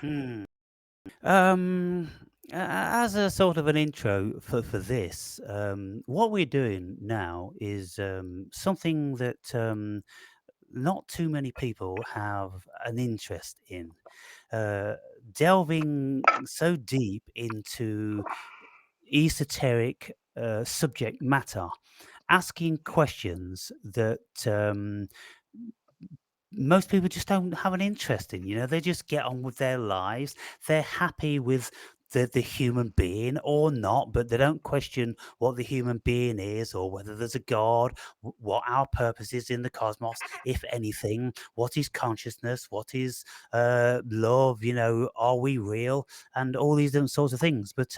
Hmm. Um, as a sort of an intro for this, what we're doing now is something that not too many people have an interest in. Uh, Delving so deep into esoteric subject matter, asking questions that most people just don't have an interest in. They just get on with their lives. They're happy with the human being or not, but they don't question what the human being is or whether there's a God, what our purpose is in the cosmos, if anything, what is consciousness, what is love, are we real, and all these different sorts of things. But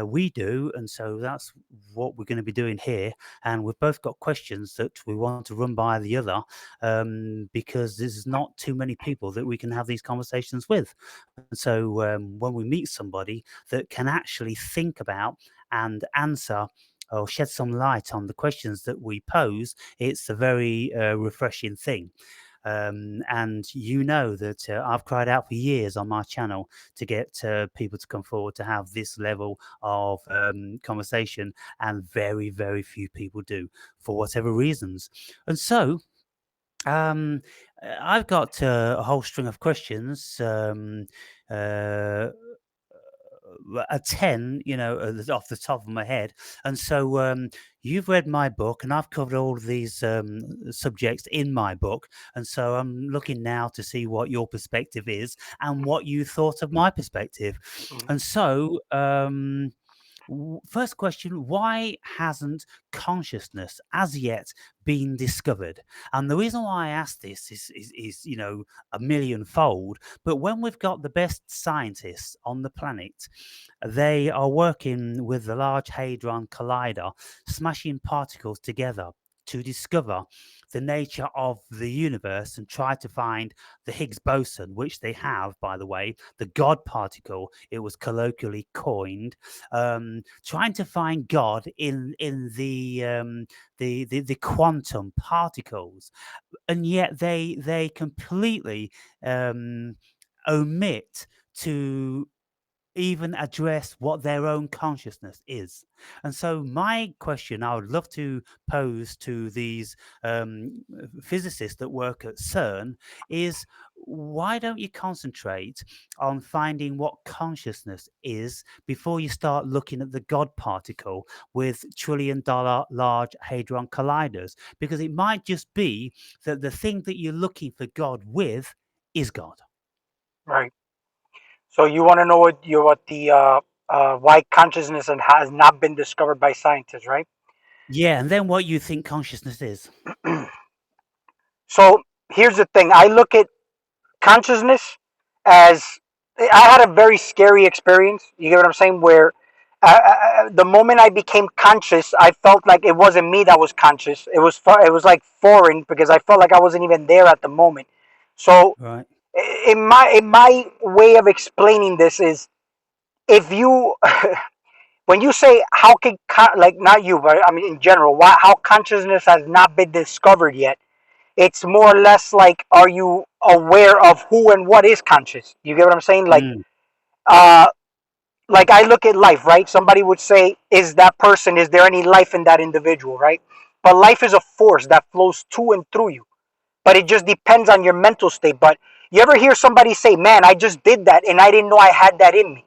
we do, and so that's what we're going to be doing here. And we've both got questions that we want to run by the other, because there's not too many people that we can have these conversations with. And so when we meet somebody that can actually think about and answer or shed some light on the questions that we pose, it's a very refreshing thing. And that I've cried out for years on my channel to get people to come forward to have this level of conversation, and very, very few people do for whatever reasons. And so I've got a whole string of questions. Uh, a 10, off the top of my head. And so you've read my book, and I've covered all of these subjects in my book. And so I'm looking now to see what your perspective is and what you thought of my perspective. Mhm. And so, first question: why hasn't consciousness as yet been discovered? And the reason why I ask this is a millionfold. But when we've got the best scientists on the planet, they are working with the Large Hadron Collider, smashing particles together to discover the nature of the universe and try to find the Higgs boson, which they have, by the way, the God particle. It was colloquially coined. Trying to find God in the quantum particles, and yet they completely um, omit to even address what their own consciousness is. And so, my question I would love to pose to these physicists that work at CERN is, why don't you concentrate on finding what consciousness is before you start looking at the God particle with $1 trillion large hadron colliders? Because it might just be that the thing that you're looking for God with is God. Right. So you want to know what the why consciousness has not been discovered by scientists, right? Yeah, and then what you think consciousness is. So here's the thing. I look at consciousness as I had a very scary experience. You get what I'm saying? Where the moment I became conscious, I felt like it wasn't me that was conscious. It was like foreign because I felt like I wasn't even there at the moment. So Right. in my way of explaining this is if you when you say how can like not you but I mean in general why how consciousness has not been discovered yet, it's more or less like are you aware of who and what is conscious? You get what I'm saying? Mm. Uh like I look at life, right? Somebody would say, is there any life in that individual, right? But life is a force that flows to and through you, but it just depends on your mental state. But you ever hear somebody say, man, I just did that and I didn't know I had that in me?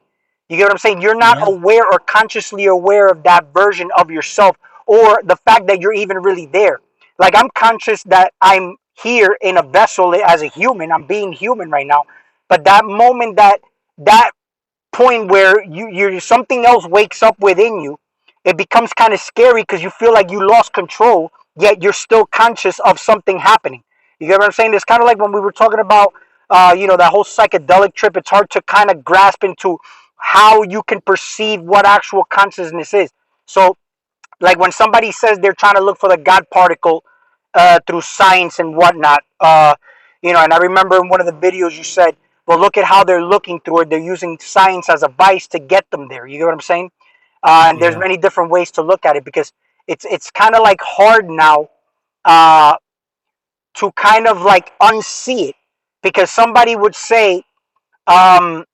You get what I'm saying? You're not Yeah. aware or consciously aware of that version of yourself or the fact that you're even really there. Like I'm conscious that I'm here in a vessel as a human. I'm being human right now. But that moment that point where you something else wakes up within you, it becomes kind of scary because you feel like you lost control, yet you're still conscious of something happening. You get what I'm saying? It's kind of like when we were talking about, that whole psychedelic trip. It's hard to kind of grasp into how you can perceive what actual consciousness is. So, like when somebody says they're trying to look for the God particle through science and whatnot, and I remember in one of the videos you said, well, look at how they're looking through it. They're using science as a vice to get them there. You get what I'm saying? And there's Yeah. many different ways to look at it because it's kind of like hard now uh, to kind of like unsee it because somebody would say, Um,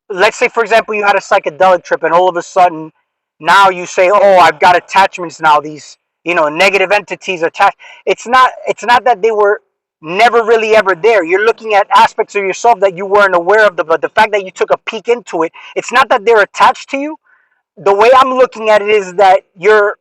let's say for example you had a psychedelic trip and all of a sudden now you say, "Oh, I've got attachments now. These negative entities attached." It's not that they were never really ever there. You're looking at aspects of yourself that you weren't aware of, but the fact that you took a peek into it, it's not that they're attached to you. The way I'm looking at it is that you're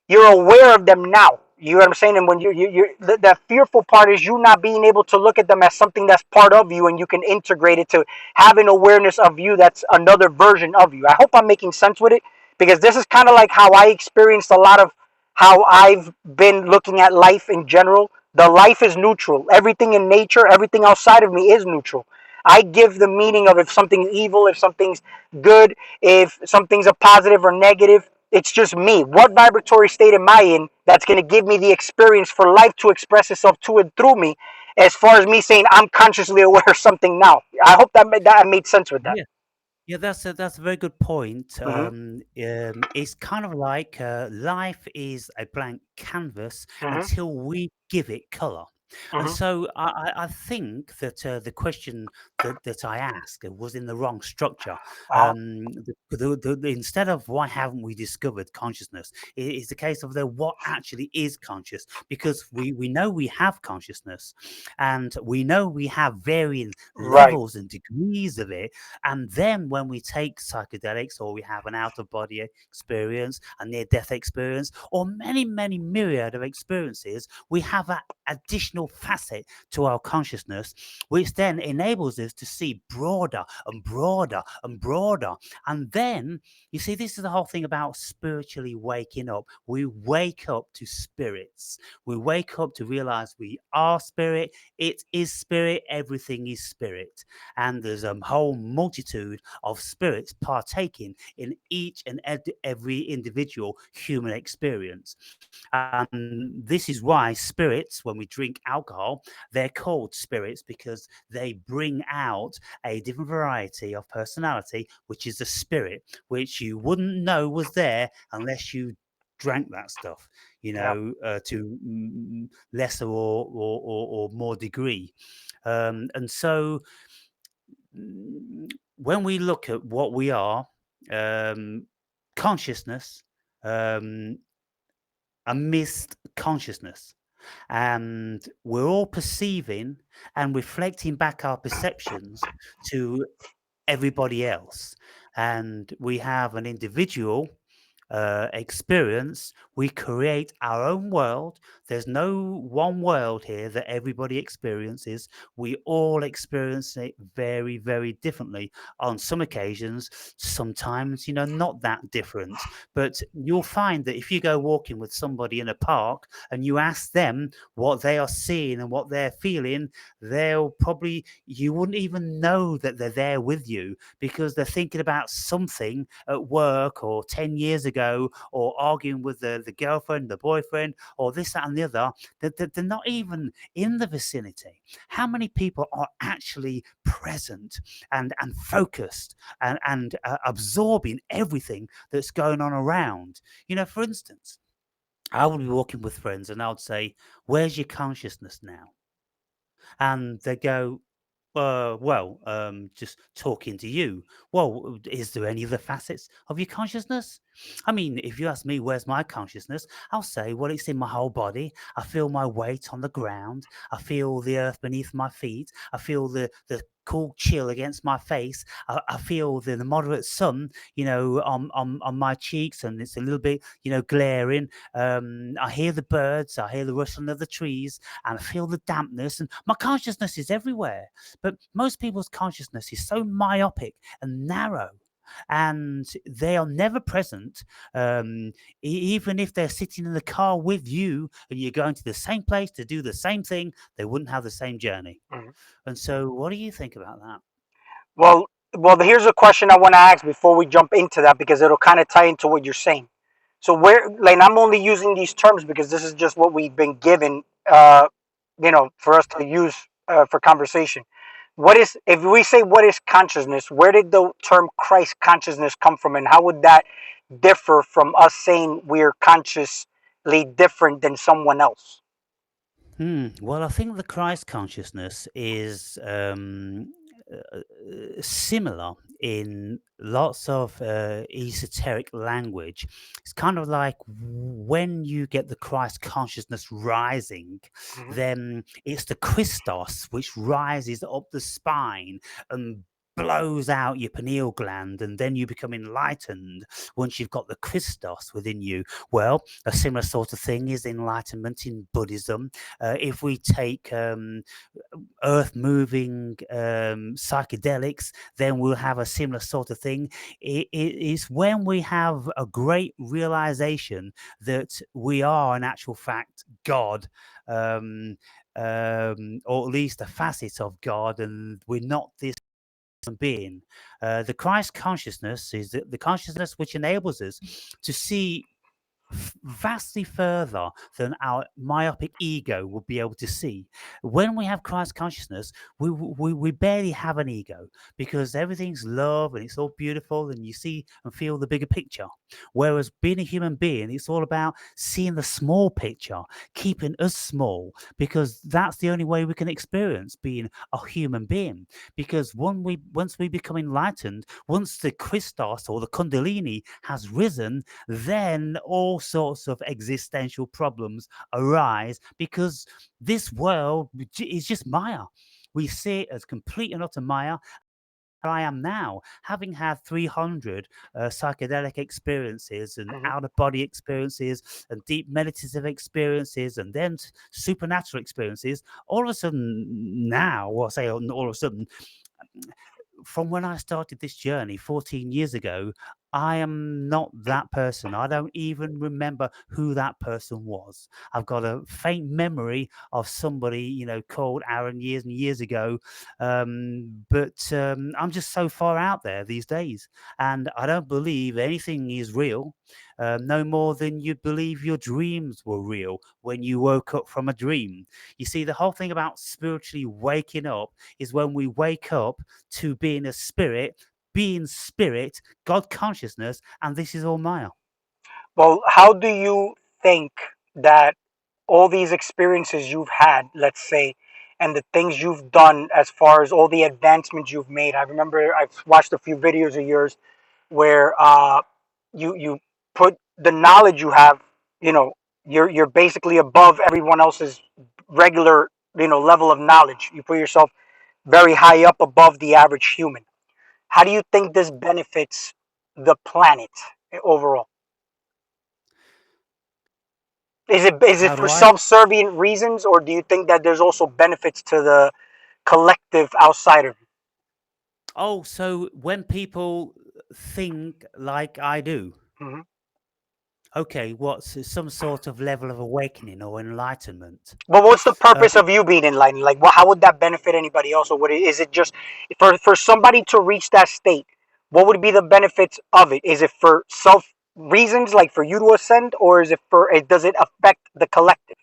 aware of them now. You know what I'm saying? And when that fearful part is you not being able to look at them as something that's part of you and you can integrate it to have an awareness of you that's another version of you. I hope I'm making sense with it, because this is kind of like how I experienced a lot of how I've been looking at life in general. The life is neutral. Everything in nature, everything outside of me is neutral. I give the meaning of if something's evil, if something's good, if something's a positive or negative. It's just me. What vibratory state am I in that's going to give me the experience for life to express itself to and through me, as far as me saying I'm consciously aware of something now? I hope that I made sense with that. Yeah. Yeah, that's a very good point. Mm-hmm. It's kind of like life is a blank canvas Mm-hmm. until we give it color. And Mm-hmm. so I think that the question that I asked was in the wrong structure. Uh-huh. Instead of why haven't we discovered consciousness, it's the case of what actually is conscious, because we know we have consciousness, and we know we have varying Right. levels and degrees of it. And then when we take psychedelics, or we have an out of body experience, a near death experience, or many, many myriad of experiences, we have an additional facet to our consciousness, which then enables us to see broader and broader and broader. And then, you see, this is the whole thing about spiritually waking up. We wake up to spirits. We wake up to realize we are spirit. It is spirit. Everything is spirit. And there's a whole multitude of spirits partaking in each and every individual human experience. And this is why spirits, when we drink alcohol, they're called spirits, because they bring out a different variety of personality, which is the spirit, which you wouldn't know was there unless you drank that stuff, Yeah. to lesser or more degree. And so when we look at what we are, um, consciousness, um, a missed consciousness, and we're all perceiving and reflecting back our perceptions to everybody else, and we have an individual experience. We create our own world. There's no one world here that everybody experiences. We all experience it very, very differently. On some occasions, sometimes, not that different. But you'll find that if you go walking with somebody in a park and you ask them what they are seeing and what they're feeling, you wouldn't even know that they're there with you, because they're thinking about something at work, or 10 years ago, or arguing with the girlfriend, the boyfriend, or this, that, and the other. They're not even in the vicinity. How many people are actually present and focused and absorbing everything that's going on around? For instance, I would be walking with friends and I would say, "Where's your consciousness now?" And they go, well, just talking to you. Well, is there any other facets of your consciousness? I mean, if you ask me, where's my consciousness? I'll say, well, it's in my whole body. I feel my weight on the ground. I feel the earth beneath my feet. I feel the cool chill against my face. I feel the moderate sun, on my cheeks, and it's a little bit, glaring. I hear the birds. I hear the rustling of the trees, and I feel the dampness. And my consciousness is everywhere. But most people's consciousness is so myopic and narrow, and they are never present. Even if they're sitting in the car with you and you're going to the same place to do the same thing, they wouldn't have the same journey. Mhm. And so, what do you think about that? Well, here's a question I want to ask before we jump into that, because it'll kind of tie into what you're saying. So where, like, I'm only using these terms because this is just what we've been given, for us to use for conversation. If we say what is consciousness, where did the term Christ consciousness come from, and how would that differ from us saying we're consciously different than someone else? Well, I think the Christ consciousness is similar in lots of esoteric language. It's kind of like when you get the Christ consciousness rising, Hmm. then it's the Christos which rises up the spine and blows out your pineal gland, and then you become enlightened once you've got the Christos within you. Well, a similar sort of thing is enlightenment in Buddhism. If we take earth moving psychedelics, then we'll have a similar sort of thing. It's when we have a great realization that we are, in actual fact, God. Um, or at least a facet of God, and we're not this being. The Christ consciousness is the consciousness which enables us to see vastly further than our myopic ego would be able to see. When we have Christ consciousness, we barely have an ego because everything's love and it's all beautiful and you see and feel the bigger picture. Whereas being a human being, it's all about seeing the small picture, keeping us small, because that's the only way we can experience being a human being. Because once we become enlightened, once the Christos or the Kundalini has risen, then all sorts of existential problems arise because this world is just Maya. We see it as complete and utter Maya. I am now, having had 300 psychedelic experiences and Hmm. out of body experiences and deep meditative experiences and then supernatural experiences. All of a sudden, now, well, I say all of a sudden, from when I started this journey 14 years ago, I am not that person. I don't even remember who that person was. I've got a faint memory of somebody, called Aaron years and years ago. But I'm just so far out there these days. And I don't believe anything is real, no more than you believe your dreams were real when you woke up from a dream. You see, the whole thing about spiritually waking up is when we wake up to being spirit, God consciousness, and this is all Maya. Well, how do you think that all these experiences you've had, let's say, and the things you've done as far as all the advancements you've made? I remember I've watched a few videos of yours where you put the knowledge you have, you know, you're basically above everyone else's regular, level of knowledge. You put yourself very high up above the average human. How do you think this benefits the planet overall? Is it How for do I? self-serving reasons, or do you think that there's also benefits to the collective outside of you? Oh, so when people think like I do, Hmm. okay, what's some sort of level of awakening or enlightenment? But what's the Uh, purpose of you being enlightened? Like, how would that benefit anybody else, or is it just for somebody to reach that state? What would be the benefits of it? Is it for self reasons, like for you to ascend, or is it for it? Does it affect the collective?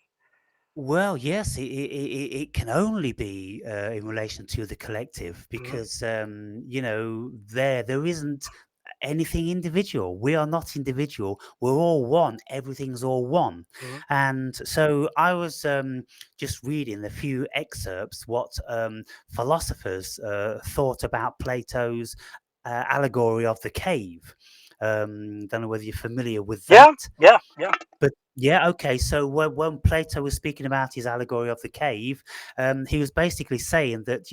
Well, yes, it can only be in relation to the collective Hmm. because there isn't anything individual. We are not individual. We're all one. Everything's all one. Hmm. And so I was just reading a few excerpts what philosophers thought about Plato's allegory of the cave. Don't know whether you're familiar with Yeah, that. yeah, yeah. But yeah, okay. So when Plato was speaking about his allegory of the cave, he was basically saying that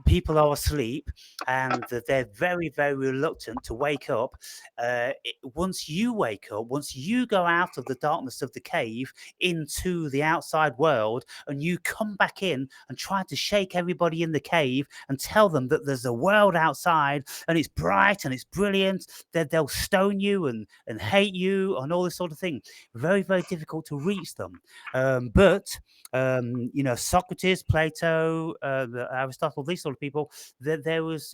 people are asleep and that they're very very reluctant to wake up. Once you wake up, once you go out of the darkness of the cave into the outside world, and you come back in and try to shake everybody in the cave and tell them that there's a world outside and it's bright and it's brilliant, that they'll stone you and hate you and all this sort of thing. Very, very difficult to reach them. But Socrates, Plato, Aristotle, these sort of people, that there was,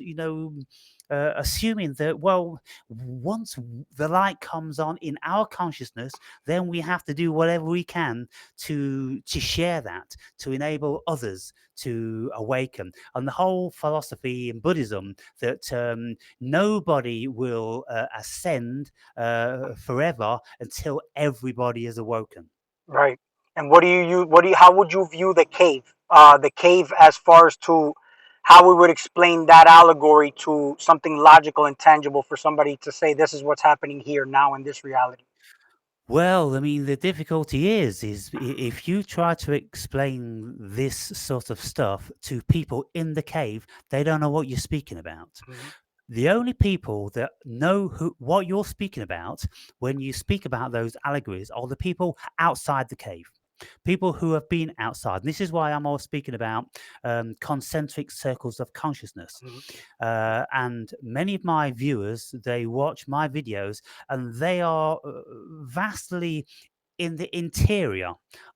assuming that, well, once the light comes on in our consciousness, then we have to do whatever we can to share that, to enable others to awaken. And the whole philosophy in Buddhism that nobody will ascend forever until everybody is awoken. Right. And what do you use? How would you view the cave? The cave as far as to how we would explain that allegory to something logical and tangible for somebody to say this is what's happening here now in this reality. Well, I mean, the difficulty is if you try to explain this sort of stuff to people in the cave, they don't know what you're speaking about. Mm-hmm. The only people that know what you're speaking about when you speak about those allegories are the people outside the cave. People who have been outside. And this is why I'm always speaking about concentric circles of consciousness. Mm-hmm. And many of my viewers, they watch my videos and they are vastly in the interior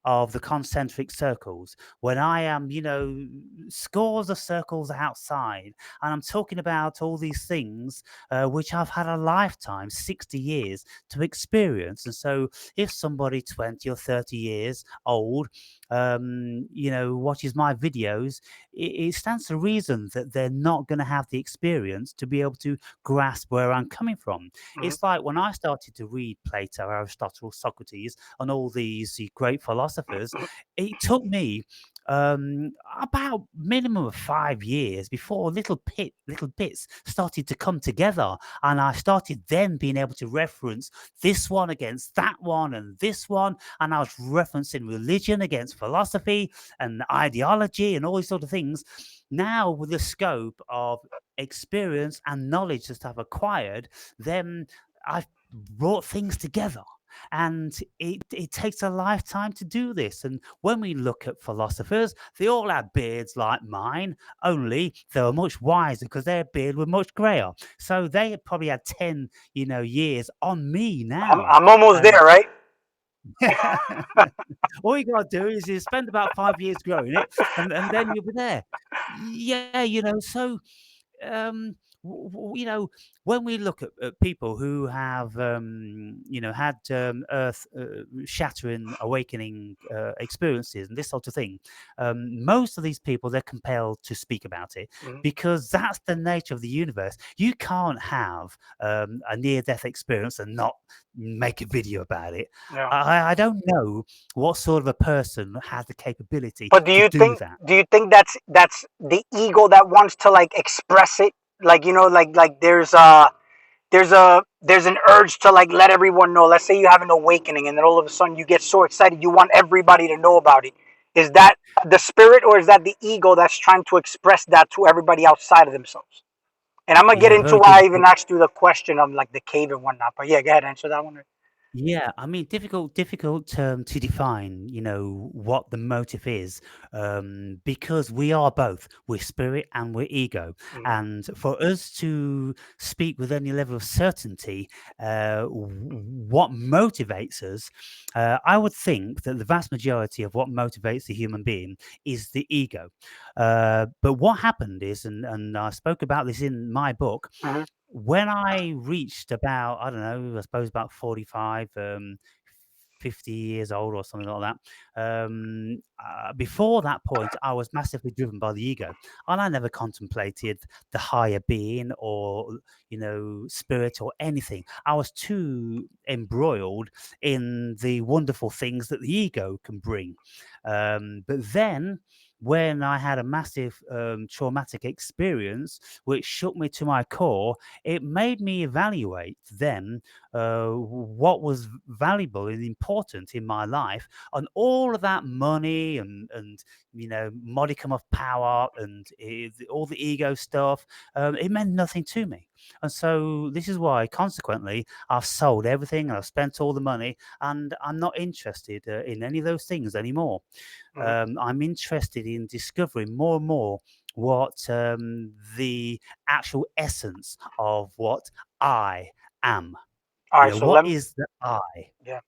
of the concentric circles when I am, scores of circles outside. And I'm talking about all these things which I've had a lifetime, 60 years to experience. And so if somebody 20 or 30 years old, watches my videos, it stands to reason that they're not going to have the experience to be able to grasp where I'm coming from. Mm-hmm. It's like when I started to read Plato, Aristotle, Socrates, and all these great philosophers, it took me about minimum of 5 years before little bits started to come together, and I started then being able to reference this one against that one and this one, and I was referencing religion against philosophy and ideology and all these sort of things. Now, with the scope of experience and knowledge that I've acquired, then I've brought things together. And it takes a lifetime to do this. And when we look at philosophers, they all had beards like mine, only they were much wiser because their beard was much grayer. So they had probably had 10, years on me now. I'm almost there, And right? all you got to do is spend about 5 years growing it, and then you'll be there. Yeah, so um, when we look at people who have, had earth shattering, awakening experiences and this sort of thing, most of these people, they're compelled to speak about it Mm-hmm. because that's the nature of the universe. You can't have a near-death experience and not make a video about it. Yeah. I don't know what sort of a person has the capability But to do that. do you think that's the ego that wants to like express it? Like like there's an urge to like let everyone know. Let's say you have an awakening and then all of a sudden you get so excited you want everybody to know about it. Is that the spirit or is that the ego that's trying to express that to everybody outside of themselves? And I'm gonna get Yeah, into very why I even difficult. asked you the question of like the cave and whatnot. But yeah, go ahead, answer that one. Yeah, I mean, difficult to define, what the motive is, because we are both. We're spirit and we're ego. Mm-hmm. And for us to speak with any level of certainty, what motivates us, I would think that the vast majority of what motivates the human being is the ego. But what happened is, and I spoke about this in my book, Mm-hmm. when I reached about, I don't know, I suppose about 45, 50 years old or something like that. Before that point, I was massively driven by the ego, and I never contemplated the higher being or, spirit or anything. I was too embroiled in the wonderful things that the ego can bring. But then, when I had a massive traumatic experience which shook me to my core, it made me evaluate then what was valuable and important in my life, and all of that money and modicum of power and all the ego stuff, it meant nothing to me. And so this is why, consequently, I've sold everything and I've spent all the money, and I'm not interested in any of those things anymore. Mm-hmm. I'm interested in discovering more and more what the actual essence of what I am. All right, so What is the I? yeah.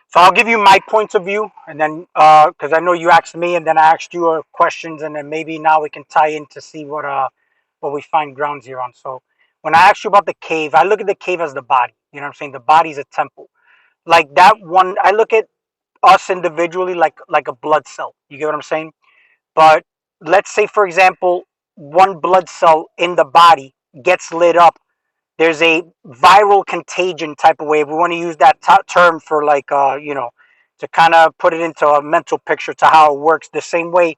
So I'll give you my points of view, and then because I know you asked me, and then I asked you questions, and then maybe now we can tie in to see what we find ground zero on. So when I asked you about the cave, I look at the cave as the body. You know what I'm saying? The body's a temple. Like that one, I look at us individually like a blood cell. You get what I'm saying? But let's say, for example, one blood cell in the body gets lit up. There's a viral contagion type of way. We want to use that term for like, to kind of put it into a mental picture to how it works. The same way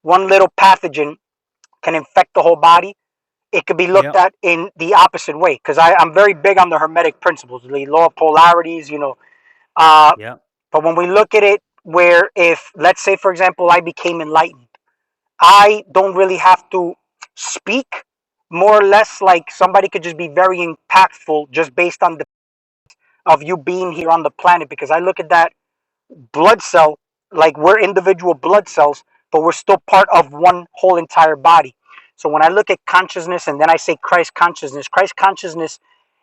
one little pathogen can infect the whole body, it could be looked Yep. at in the opposite way. Because I'm very big on the Hermetic principles, the law of polarities, Uh, Yep. but when we look at it, where if, let's say, for example, I became enlightened, I don't really have to speak, more or less like somebody could just be very impactful just based on the of you being here on the planet, because I look at that blood cell like we're individual blood cells, but we're still part of one whole entire body. So when I look at consciousness and then I say Christ consciousness,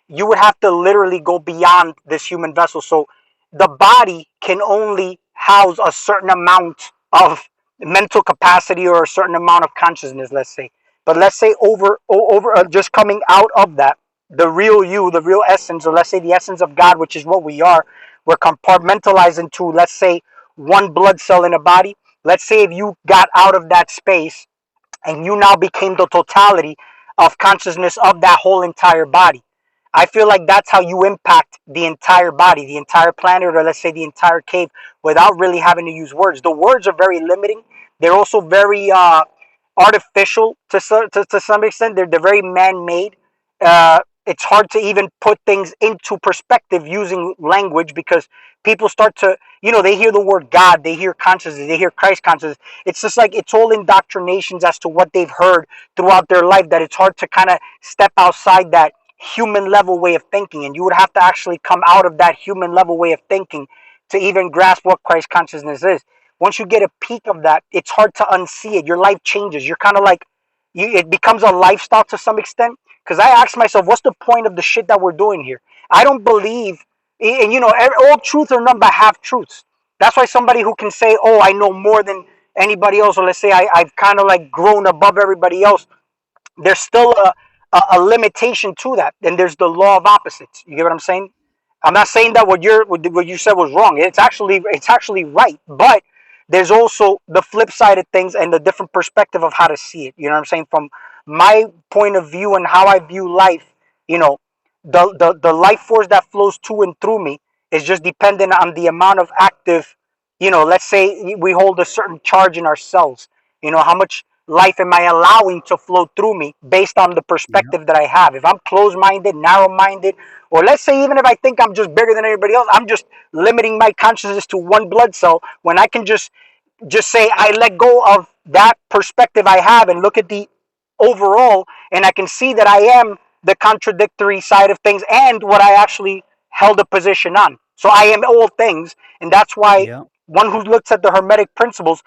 you would have to literally go beyond this human vessel. So the body can only house a certain amount of mental capacity or a certain amount of consciousness, let's say. But let's say over just coming out of that, the real you, the real essence, or let's say the essence of God, which is what we are, we're compartmentalized into, let's say, one blood cell in a body. Let's say if you got out of that space and you now became the totality of consciousness of that whole entire body. I feel like that's how you impact the entire body, the entire planet, or let's say the entire cave, without really having to use words. The words are very limiting. They're also very artificial to some extent. They're very man made. It's hard to even put things into perspective using language, because people start to, they hear the word God, they hear consciousness, they hear Christ consciousness. It's just like it's all indoctrinations as to what they've heard throughout their life, that it's hard to kind of step outside that human level way of thinking. And you would have to actually come out of that human level way of thinking to even grasp what Christ consciousness is. Once you get a peak of that, it's hard to unsee it. Your life changes. You're kind of like, it becomes a lifestyle to some extent. Because I ask myself, what's the point of the shit that we're doing here? I don't believe, and all truth are none but half truths. That's why somebody who can say, oh, I know more than anybody else, or let's say I've kind of like grown above everybody else, there's still a limitation to that. And there's the law of opposites. You get what I'm saying? I'm not saying that what you said was wrong. It's actually right, but there's also the flip side of things and the different perspective of how to see it. You know what I'm saying? From my point of view and how I view life, you know, the life force that flows to and through me is just dependent on the amount of active, let's say we hold a certain charge in our cells. How much life am I allowing to flow through me based on the Yep. perspective that I have? If I'm closed minded, narrow minded, or let's say even if I think I'm just bigger than everybody else, I'm just limiting my consciousness to one blood cell, when I can just say I let go of that perspective I have and look at the overall, and I can see that I am the contradictory side of things and what I actually held a position on. So I am all things, and that's why Yep. one who looks at the Hermetic principles,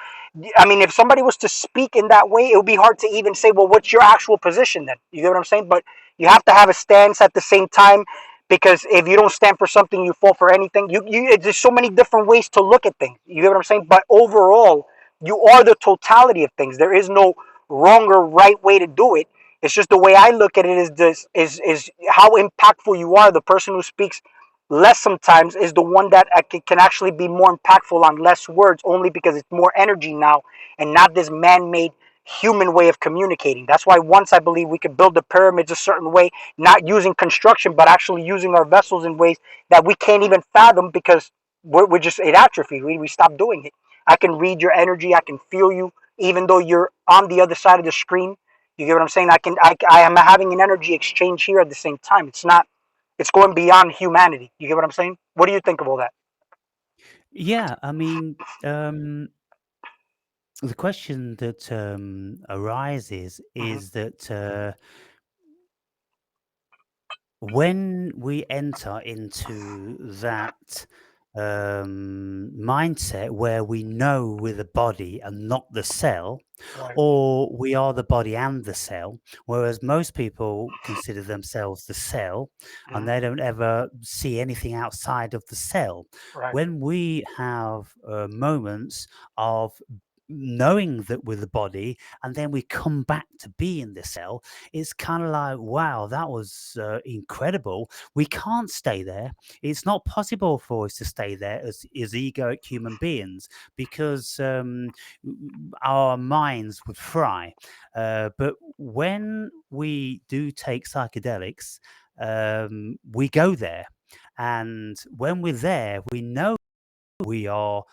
I mean, if somebody was to speak in that way, it would be hard to even say, well, what's your actual position then? You get what I'm saying? But you have to have a stance at the same time, because if you don't stand for something, you fall for anything. There's so many different ways to look at things. You get what I'm saying? But overall, you are the totality of things. There is no wrong or right way to do it. It's just the way I look at it is this is how impactful you are. The person who speaks less sometimes is the one that can actually be more impactful on less words, only because it's more energy now and not this man-made human way of communicating. That's why once I believe we could build the pyramids a certain way, not using construction, but actually using our vessels in ways that we can't even fathom, because we're just, it atrophied. We stopped doing it. I can read your energy. I can feel you, even though you're on the other side of the screen. You get what I'm saying? I am having an energy exchange here at the same time. It's going beyond humanity. You get what I'm saying? What do you think of all that? Yeah. I mean, the question that arises Mm-hmm. is that when we enter into that mindset where we know we're the body and not the cell, Right. or we are the body and the cell, whereas most people consider themselves the cell and Mm-hmm. they don't ever see anything outside of the cell. Right. When we have moments of knowing that we're the body and then we come back to be in the cell, it's kind of like, wow, that was incredible. We can't stay there. It's not possible for us to stay there as egoic human beings, because our minds would fry. But when we do take psychedelics, we go there. And when we're there, we know we are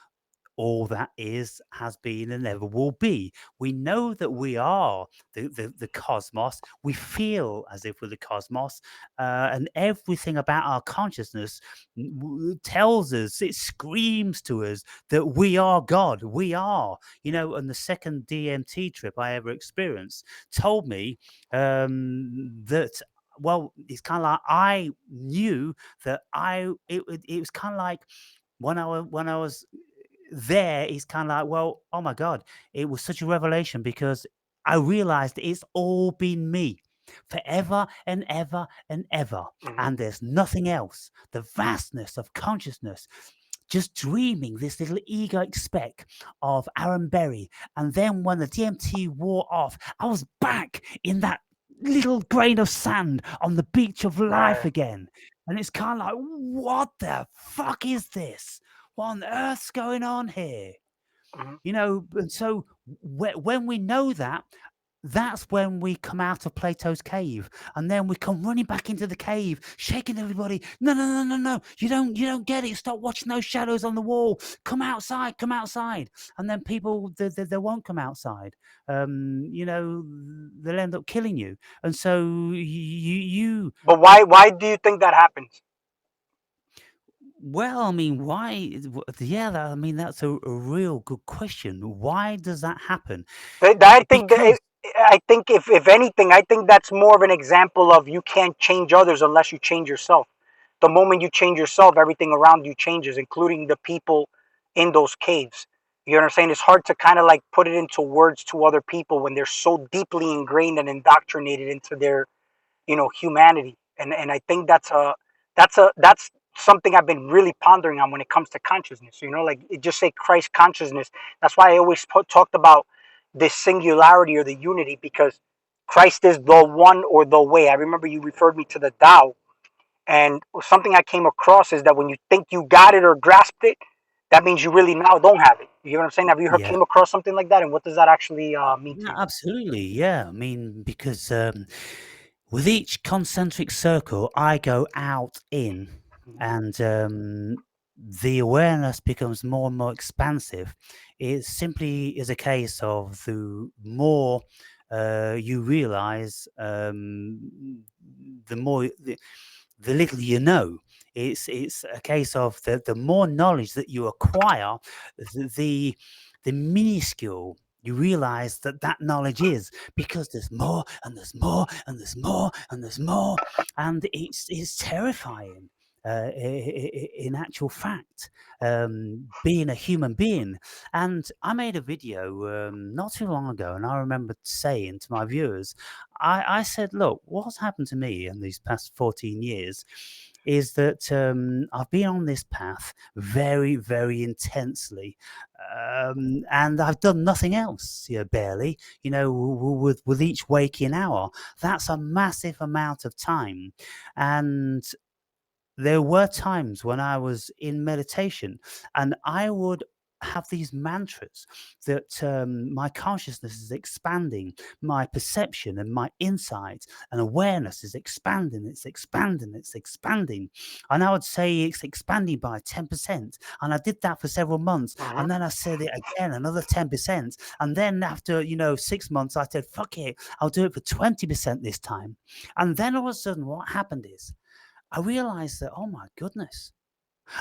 all that is, has been, and ever will be. We know that we are the cosmos. We feel as if we're the cosmos, and everything about our consciousness tells us, it screams to us that we are God. We are, and the second DMT trip I ever experienced told me that. Well, it's kind of like I knew that it was kind of like when I was there, it's kind of like, well, oh my God, it was such a revelation because I realized it's all been me forever and ever and ever. Hmm. And there's nothing else. The vastness of consciousness, just dreaming this little egoic speck of Aaron Berry. And then when the DMT wore off, I was back in that little grain of sand on the beach of life Right. again. And it's kind of like, what the fuck is this? What on earth's going on here? Hmm. And so when we know that, that's when we come out of Plato's cave, and then we come running back into the cave, shaking everybody. No, no, no, no, no! You don't get it. Stop watching those shadows on the wall. Come outside, come outside. And then people they won't come outside. They'll end up killing you. And so you But why do you think that happens? well, I mean, why? Yeah, I mean, that's a real good question. Why does that happen? I think Because I think if anything, I think that's more of an example of you can't change others unless you change yourself. The moment you change yourself, everything around you changes, including the people in those caves. You know what I'm saying? It's hard to kind of like put it into words to other people when they're so deeply ingrained and indoctrinated into their, humanity. And I think that's something I've been really pondering on when it comes to consciousness. Like it just say Christ consciousness. That's why I always talked about this singularity or the unity, because Christ is the one or the way. I remember you referred me to the Tao, and something I came across is that when you think you got it or grasped it, that means you really now don't have it. You know what I'm saying? Have you heard yeah, came across something like that? And what does that actually mean to yeah, you? absolutely, yeah. I mean, because with each concentric circle, I go out in, Mhm. and the awareness becomes more and more expansive. It simply is a case of the more you realize, the more the little you know. It's a case of the more knowledge that you acquire, the the minuscule you realize that knowledge is, because there's more and there's more and there's more and there's more, and it's terrifying. In actual fact, being a human being. And I made a video not too long ago, and I remember saying to my viewers, I said, look, what's happened to me in these past 14 years is that I've been on this path very, very intensely, and I've done nothing else, barely, with each waking hour. That's a massive amount of time. And there were times when I was in meditation and I would have these mantras that my consciousness is expanding, my perception and my insight and awareness is expanding, it's expanding, it's expanding. And I would say it's expanding by 10%. And I did that for several months. Mhm. And then I said it again, another 10%. And then after, 6 months, I said, fuck it, I'll do it for 20% this time. And then all of a sudden, what happened is, I realized that, oh my goodness,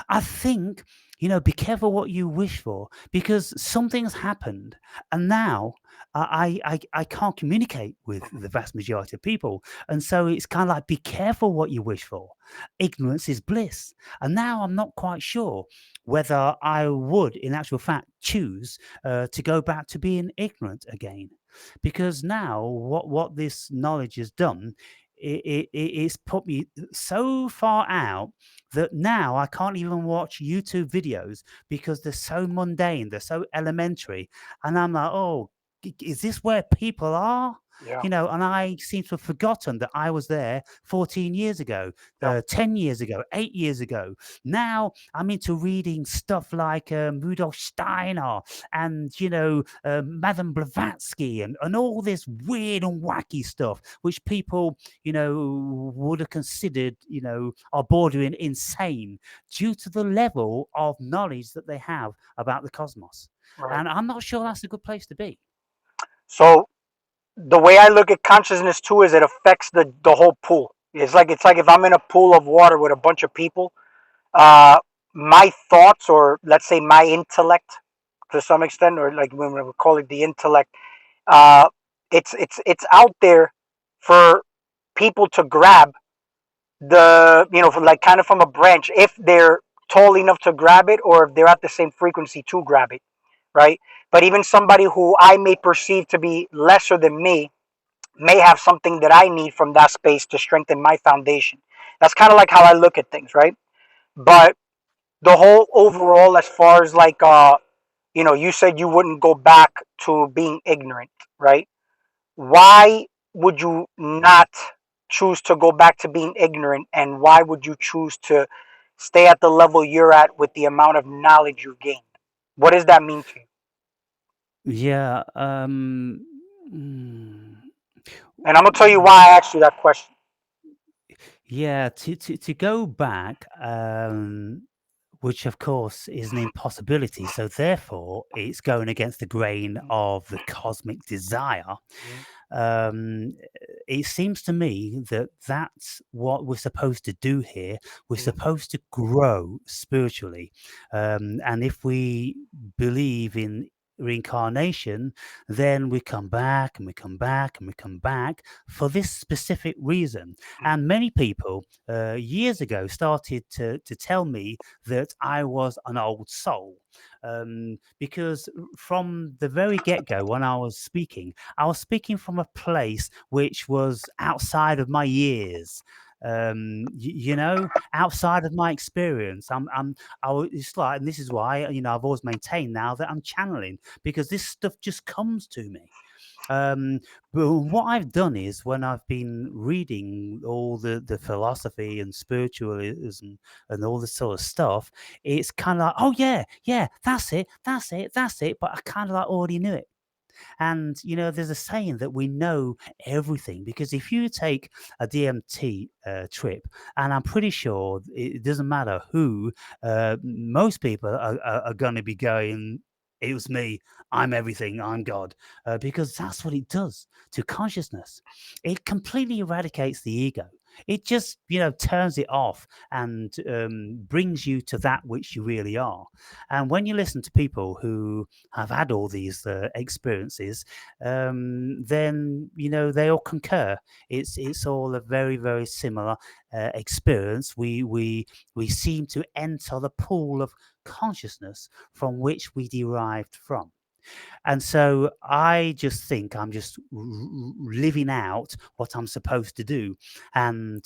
I think, be careful what you wish for, because something's happened. And now I can't communicate with the vast majority of people. And so it's kind of like, be careful what you wish for. Ignorance is bliss. And now I'm not quite sure whether I would, in actual fact, choose to go back to being ignorant again. Because now what this knowledge has done, it's put me so far out that now I can't even watch YouTube videos because they're so mundane, they're so elementary, and I'm like, oh, is this where people are? Yeah. And I seem to have forgotten that I was there 14 years ago, Yeah. 10 years ago, 8 years ago. Now I'm into reading stuff like Rudolf Steiner and, Madame Blavatsky and all this weird and wacky stuff, which people, would have considered, are bordering insane due to the level of knowledge that they have about the cosmos. Right. And I'm not sure that's a good place to be. So the way I look at consciousness too is it affects the whole pool. It's like if I'm in a pool of water with a bunch of people, uh, my thoughts, or let's say my intellect, to some extent, or like when we call it the intellect, uh, it's out there for people to grab from like kind of from a branch if they're tall enough to grab it, or if they're at the same frequency to grab it, right? But even somebody who I may perceive to be lesser than me may have something that I need from that space to strengthen my foundation. That's kind of like how I look at things, right? But the whole overall, as far as like you said you wouldn't go back to being ignorant, right? Why would you not choose to go back to being ignorant, and why would you choose to stay at the level you're at with the amount of knowledge you've gained? What does that mean to you? Yeah. Mm, And I'm gonna tell you why I asked you that question. yeah. To go back, which of course is an impossibility. So therefore, it's going against the grain of the cosmic desire. Mhm. Um, it seems to me that that's what we're supposed to do here. We're Mhm. supposed to grow spiritually, and if we believe in reincarnation, then we come back and we come back and we come back for this specific reason. And many people years ago started to tell me that I was an old soul. Because from the very get go, when I was speaking from a place which was outside of my years. Outside of my experience. It's like, and this is why I've always maintained now that I'm channeling, because this stuff just comes to me. Um, but what I've done is, when I've been reading all the philosophy and spiritualism and all this sort of stuff, it's kind of like, oh yeah, yeah, that's it, that's it, that's it. But I kind of like already knew it. And there's a saying that we know everything, because if you take a DMT trip, and I'm pretty sure it doesn't matter who, most people are going to be going, "It was me. I'm everything. I'm God," because that's what it does to consciousness. It completely eradicates the ego. It just turns it off and brings you to that which you really are. And when you listen to people who have had all these experiences, then they all concur. It's all a very very similar experience. We seem to enter the pool of consciousness from which we derived from. And so I just think I'm just living out what I'm supposed to do. And,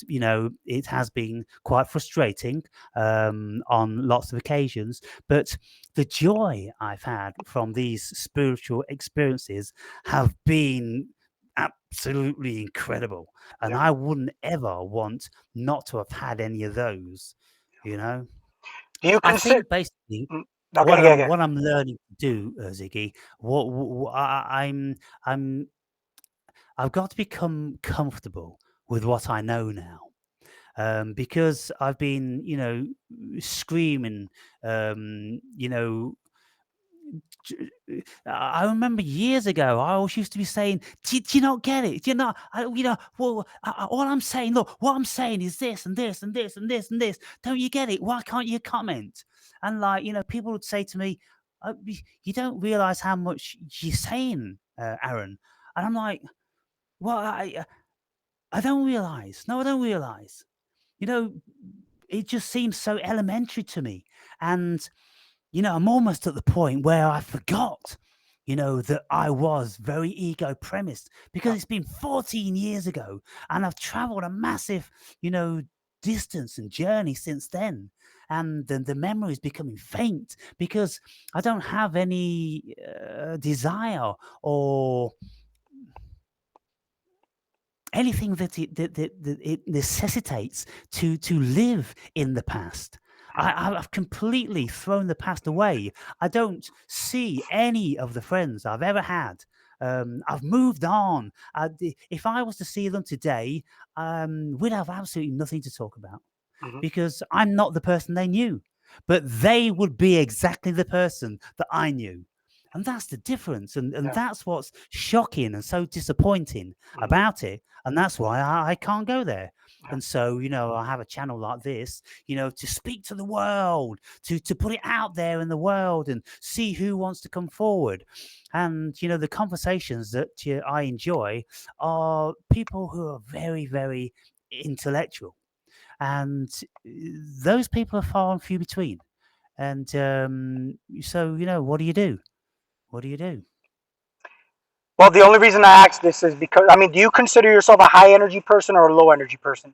it has been quite frustrating on lots of occasions. But the joy I've had from these spiritual experiences have been absolutely incredible. And Yeah. I wouldn't ever want not to have had any of those, you know? Do you I consider? think basically mm, Okay, what okay, I'm okay. what I'm learning to do, Ziggy, I'm I've got to become comfortable with what I know now, because I've been, screaming, you know, I remember years ago, I always used to be saying, do you not get it? Do you not, well, all I'm saying, look, what I'm saying is this and this and this and this and this. Don't you get it? Why can't you comment?" And like, people would say to me, "You don't realize how much you're saying, Aaron." And I'm like, well, I don't realize. No, I don't realize. You know, it just seems so elementary to me. And I'm almost at the point where I forgot, that I was very ego premised, because Yeah. it's been 14 years ago and I've traveled a massive, you know, distance and journey since then. And then the memory is becoming faint because I don't have any desire or anything that it necessitates to live in the past. I've completely thrown the past away. I don't see any of the friends I've ever had. I've moved on. If I was to see them today, we'd have absolutely nothing to talk about Hmm. because I'm not the person they knew, but they would be exactly the person that I knew. And that's the difference. And Yeah. that's what's shocking and so disappointing Hmm. about it. And that's why I can't go there. Yeah. And so, I have a channel like this, to speak to the world, to put it out there in the world and see who wants to come forward. And, the conversations that I enjoy are people who are very, very intellectual, and those people are far and few between. And so, what do you do? What do you do? Well, the only reason I ask this is because, I mean, do you consider yourself a high energy person or a low energy person?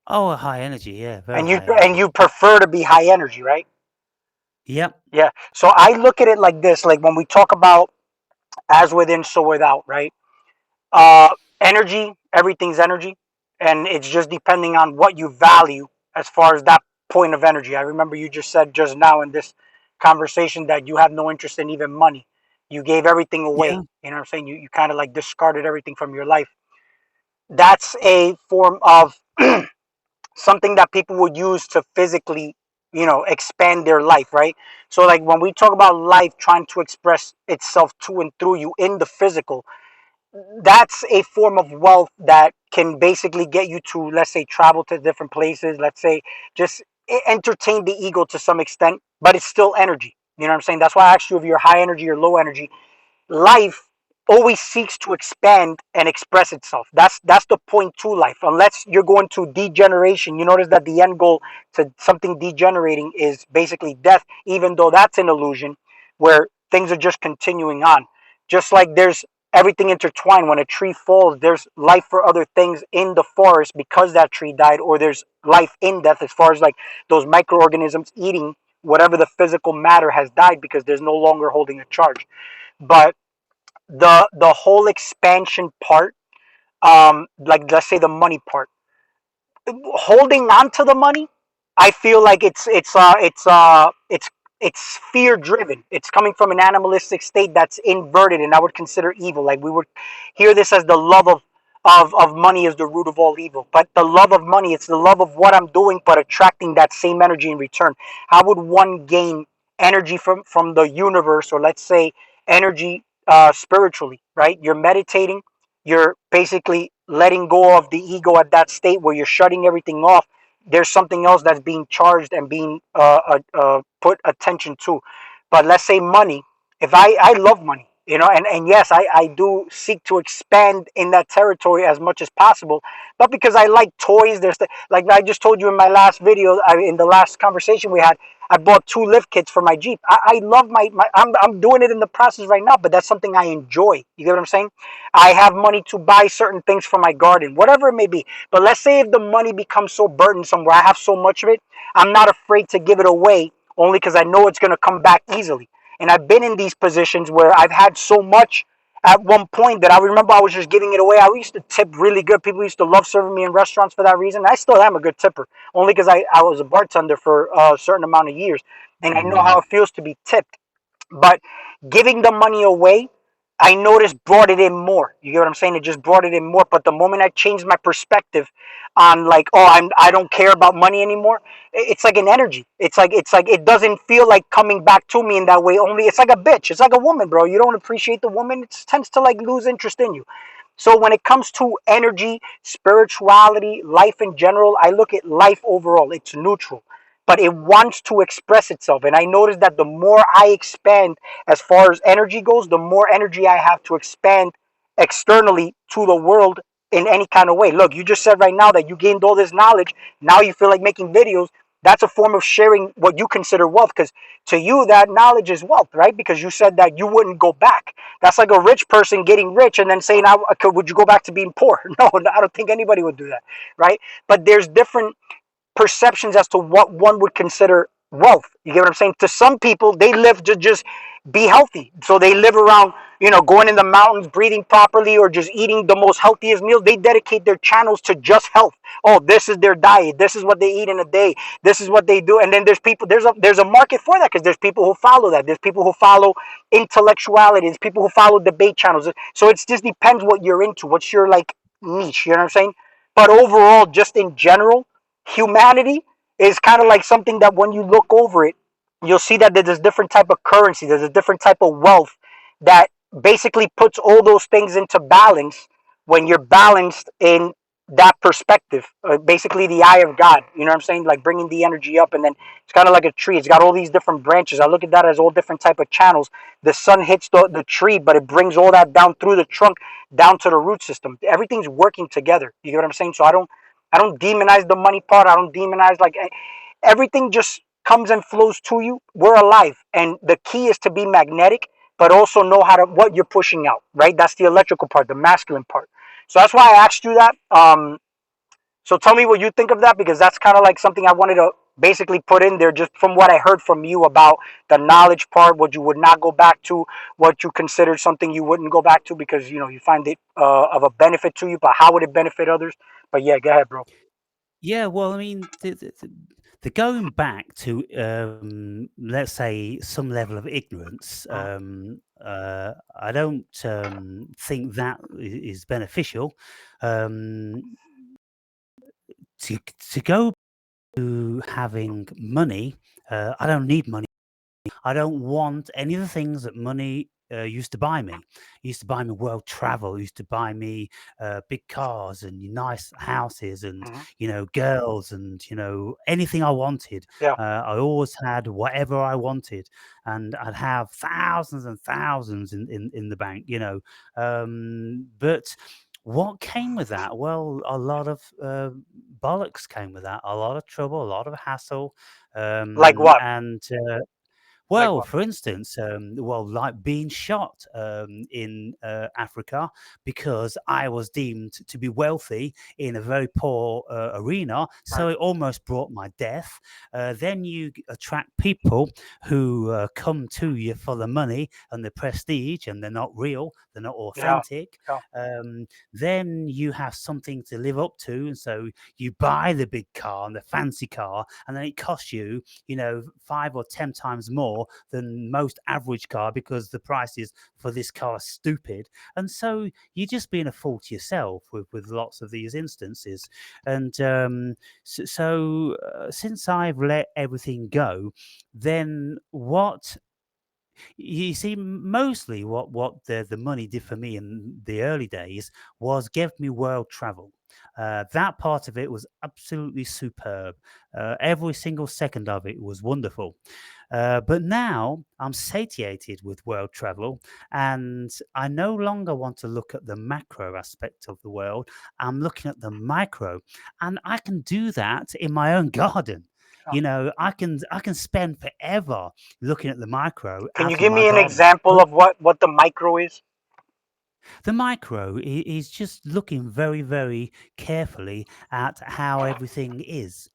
Oh, a high energy, yeah, very And you high and energy. you prefer to be high energy, right? Yep. Yeah. So I look at it like this: like when we talk about as within, so without, right? Uh, Energy, everything's energy, and it's just depending on what you value as far as that point of energy. I remember you just said just now in this conversation that you have no interest in even money. You gave everything away. Yeah. You know what I'm saying? You kind of like discarded everything from your life. That's a form of something that people would use to physically, expand their life, right? So like when we talk about life trying to express itself to and through you in the physical, that's a form of wealth that can basically get you to, let's say, travel to different places, let's say, just entertain the ego to some extent, but it's still energy. You know what I'm saying? That's why I asked you if you're high energy or low energy. Life always seeks to expand and express itself. That's the point to life. Unless you're going to degeneration, you notice that the end goal to something degenerating is basically death, even though that's an illusion where things are just continuing on. Just like there's everything intertwined. When a tree falls, there's life for other things in the forest because that tree died, or there's life in death as far as like those microorganisms eating whatever the physical matter has died because there's no longer holding a charge. But the whole expansion part, like let's say the money part, holding on to the money, I feel like it's fear driven. It's coming from an animalistic state that's inverted, and I would consider evil. Like we would hear this as the love of money is the root of all evil. But the love of money, it's the love of what I'm doing, but attracting that same energy in return. How would one gain energy from the universe, or let's say energy spiritually? Right? You're meditating, you're basically letting go of the ego at that state where you're shutting everything off. There's something else that's being charged and being put attention to. But let's say money. If I love money, and yes, I do seek to expand in that territory as much as possible. But because I like toys, like I just told you in my last video, in the last conversation we had, I bought 2 lift kits for my Jeep. I love I'm doing it in the process right now, but that's something I enjoy. You get what I'm saying? I have money to buy certain things for my garden, whatever it may be. But let's say if the money becomes so burdensome where I have so much of it, I'm not afraid to give it away only because I know it's going to come back easily. And I've been in these positions where I've had so much at one point that I remember I was just giving it away. I used to tip really good. People used to love serving me in restaurants for that reason. I still am a good tipper, only because I was a bartender for a certain amount of years. And I know how Mm. it feels to be tipped. But giving the money away, I noticed brought it in more. You get what I'm saying? It just brought it in more. But the moment I changed my perspective on like, oh, I don't care about money anymore. It's like an energy. It's like it doesn't feel like coming back to me in that way. Only it's like a bitch. It's like a woman, bro. You don't appreciate the woman. It tends to like lose interest in you. So when it comes to energy, spirituality, life in general, I look at life overall. It's neutral, but it wants to express itself. And I notice that the more I expand as far as energy goes, the more energy I have to expand externally to the world in any kind of way. Look, you just said right now that you gained all this knowledge. Now you feel like making videos. That's a form of sharing what you consider wealth, because to you that knowledge is wealth, right? Because you said that you wouldn't go back. That's like a rich person getting rich and then saying, would you go back to being poor? No, I don't think anybody would do that, right? But there's different perceptions as to what one would consider wealth. You get what I'm saying? To some people, they live to just be healthy. So they live around, going in the mountains, breathing properly, or just eating the most healthiest meals. They dedicate their channels to just health. Oh, this is their diet. This is what they eat in a day. This is what they do. And then there's people. There's a market for that because there's people who follow that. There's people who follow intellectuality. There's people who follow debate channels. So it just depends what you're into. What's your like niche? You know what I'm saying? But overall, just in general, humanity is kind of like something that when you look over it, you'll see that there's a different type of currency. There's a different type of wealth that basically puts all those things into balance when you're balanced in that perspective. Basically, the eye of God. You know what I'm saying? Like bringing the energy up, and then it's kind of like a tree. It's got all these different branches. I look at that as all different type of channels. The sun hits the tree, but it brings all that down through the trunk, down to the root system. Everything's working together. You get what I'm saying? So I don't demonize the money part. I don't demonize like everything. Just comes and flows to you. We're alive, and the key is to be magnetic, but also know how to what you're pushing out. Right? That's the electrical part, the masculine part. So that's why I asked you that. So tell me what you think of that because that's kind of like something I wanted to basically put in there just from what I heard from you about the knowledge part, what you would not go back to, what you considered something you wouldn't go back to because you find it of a benefit to you, but how would it benefit others? But yeah, go ahead, bro. Yeah, well, I mean, the going back to, let's say, some level of ignorance, Uh, I don't think that is beneficial. Um, to go to having money, I don't need money. I don't want any of the things that money used to buy me. It used to buy me world travel. It used to buy me big cars and nice houses and mhm. girls and anything I wanted. Yeah, I always had whatever I wanted, and I'd have thousands and thousands in the bank. But what came with that? Well, a lot of bollocks came with that. A lot of trouble, a lot of hassle, like what? and Like well, what? for instance, like being shot in Africa because I was deemed to be wealthy in a very poor arena, Right? so it almost brought my death. Then you attract people who come to you for the money and the prestige, and they're not real, they're not Yeah, authentic. yeah, Then you have something to live up to, and so you buy the big car and the fancy car, and then it costs you, 5 or 10 times more than most average car because the prices for this car are stupid. And so you're just being a fool to yourself with lots of these instances. And since I've let everything go, then what you see, mostly what the money did for me in the early days was give me world travel. That part of it was absolutely superb. Every single second of it was wonderful. But now I'm satiated with world travel, and I no longer want to look at the macro aspect of the world. I'm looking at the micro, and I can do that in my own garden. yeah. I can spend forever looking at the micro Can you out in give my me an garden. example But of what the micro is? the micro is just looking very, very carefully at how everything is.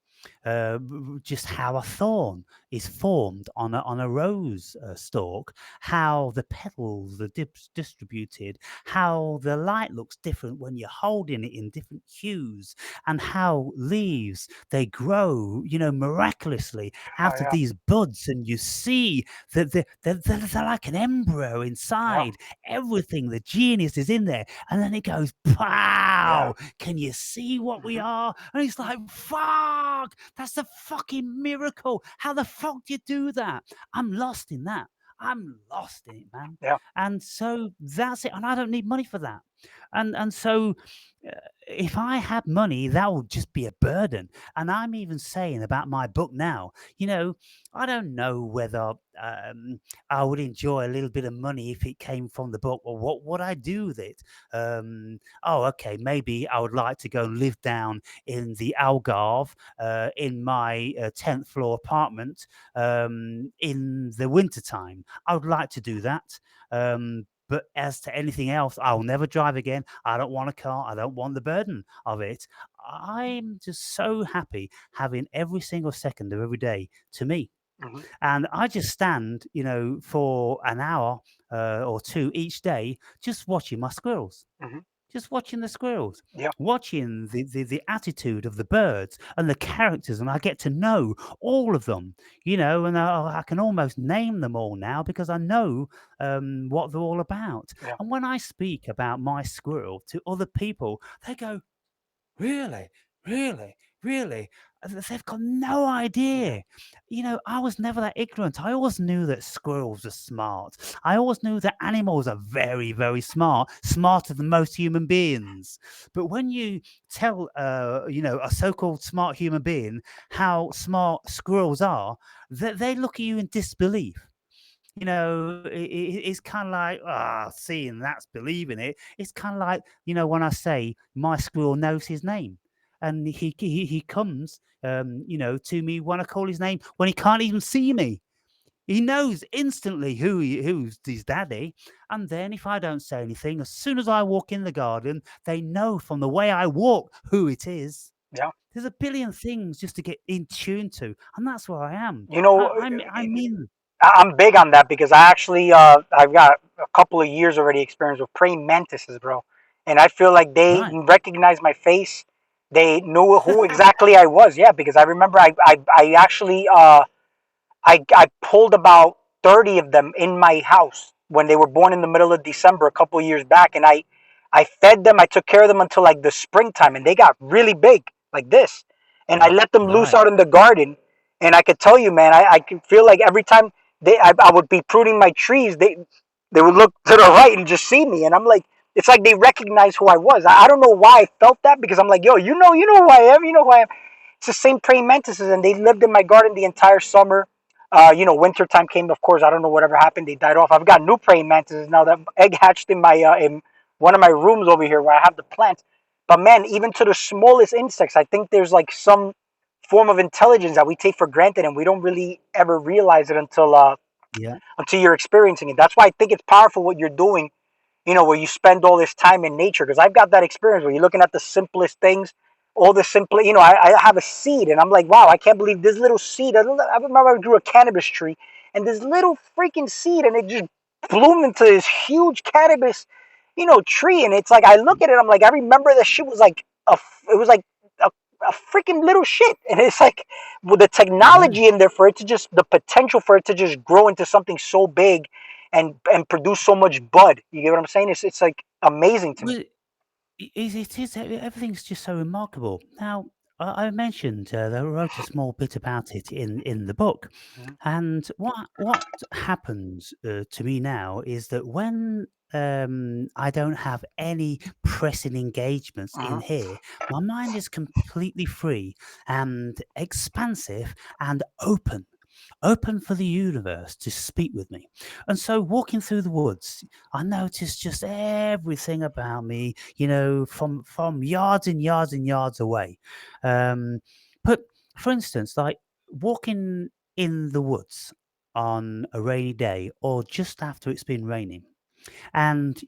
Just how a thorn is formed on a rose stalk, how the petals are distributed, how the light looks different when you're holding it in different hues, and how leaves they grow, miraculously Oh out of yeah, these buds, and you see that they're like an embryo yeah, inside. Everything, the genius is in there, and then it goes, yeah. "Pow! Can you see what we Hmm. are?" And it's like, "Fuck! That's a fucking miracle! How the fuck do you do that?" I'm lost in that. I'm lost in it, man. Yeah, And so that's it. And I don't need money for that. And so uh, if I had money, that would just be a burden. And I'm even saying about my book now, I don't know whether I would enjoy a little bit of money if it came from the book, or what would I do with it? Okay, maybe I would like to go and live down in the Algarve in my 10th floor apartment in the wintertime. I would like to do that. But as to anything else, I will never drive again. I don't want a car. I don't want the burden of it. I'm just so happy having every single second of every day to me. Hmm. And I just stand, for an hour or two each day, just watching my squirrels, Hmm. just watching the squirrels, Yeah. watching the attitude of the birds and the characters. And I get to know all of them, and I can almost name them all now because I know what they're all about. Yeah. And when I speak about my squirrel to other people, they go, "Really? Really? Really?" They've got no Yeah. idea. I was never that ignorant. I always knew that squirrels are smart. I always knew that animals are very, very smart, smarter than most human beings. But when you tell, a so-called smart human being how smart squirrels are, they look at you in disbelief. It's kind of like, seeing that's believing it. It's kind of like, when I say my squirrel knows his name, and he comes, to me when I call his name when he can't even see me. He knows instantly who's his daddy. And then if I don't say anything, as soon as I walk in the garden, they know from the way I walk who it is. Yeah. There's a billion things just to get in tune to, and that's where I am. You know, I mean, I'm big on that because I actually I've got a couple of years already experience with praying mantises, bro, and I feel like they right. recognized my face. They knew who exactly I was. Yeah, because I remember I actually I pulled about 30 of them in my house when they were born in the middle of December a couple of years back, and I fed them. I took care of them until like the springtime, and they got really big like this. And I Right, let them loose right. out in the garden, and I could tell you, man, I can feel like every time I would be pruning my trees, they would look to the right and just see me, and I'm like, it's like they recognize who I was. I don't know why I felt that because I'm like, yo, you know who I am, you know who I am. It's the same praying mantises, and they lived in my garden the entire summer. Winter time came. Of course, I don't know whatever happened. They died off. I've got new praying mantises now that egg hatched in one of my rooms over here where I have the plants. But man, even to the smallest insects, I think there's like some form of intelligence that we take for granted, and we don't really ever realize it Yeah, until you're experiencing it. That's why I think it's powerful what you're doing, where you spend all this time in nature. Because I've got that experience where you're looking at the simplest things, all the simple, I have a seed and I'm like, wow, I can't believe this little seed. I remember I grew a cannabis tree and this little freaking seed and it just bloomed into this huge cannabis, tree. And it's like, I look at it, I'm like, I remember that shit was like, it was like a, a freaking little shit. And it's like, with the yeah. technology in there for it to just, the potential for it to just grow into something so big and produce so much bud. You get what I'm saying? It's like amazing to me. Well, it is. Everything's just so remarkable. Now, I mentioned that I wrote a small bit about it in the book, Mhm. and what happens to me now is that when I don't have any pressing engagements in Mhm. here, my mind is completely free and expansive and open for the universe to speak with me. And so, walking through the woods, I noticed just everything about me, from yards and yards and yards away. Um, but for instance, like walking in the woods on a rainy day or just after it's been raining, and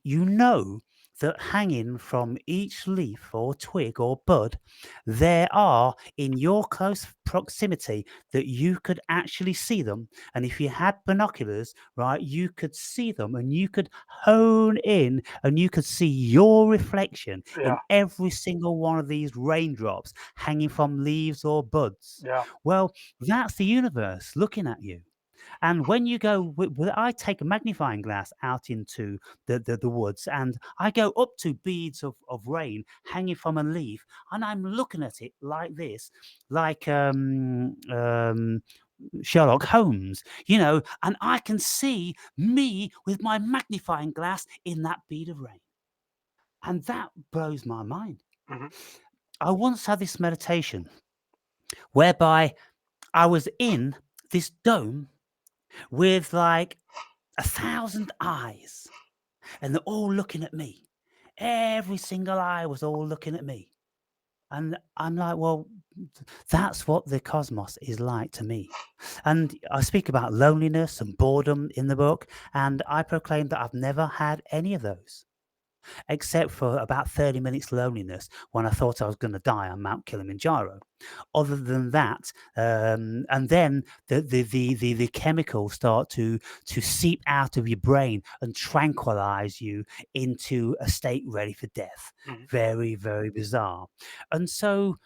that hanging from each leaf or twig or bud, there are in your close proximity that you could actually see them. And if you had binoculars, right, you could see them and you could hone in and you could see your reflection in Yeah. every single one of these raindrops hanging from leaves or buds. Yeah. Well, that's the universe looking at you. And when you go, I take a magnifying glass out into the woods and I go up to beads of rain hanging from a leaf and I'm looking at it like this, like Sherlock Holmes, and I can see me with my magnifying glass in that bead of rain. And that blows my mind. Mhm. I once had this meditation whereby I was in this dome with like 1,000 eyes, and they're all looking at me. Every single eye was all looking at me. And I'm like, well, that's what the cosmos is like to me. And I speak about loneliness and boredom in the book, and I proclaim that I've never had any of those. except for about 30 minutes loneliness when I thought I was going to die on Mount Kilimanjaro. Other than that, and then the chemicals start to seep out of your brain and tranquilize you into a state ready for death. Mhm. Very, very bizarre. And so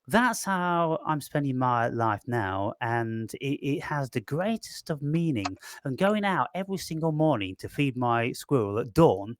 that's how I'm spending my life now, and it has the greatest of meaning. And going out every single morning to feed my squirrel at dawn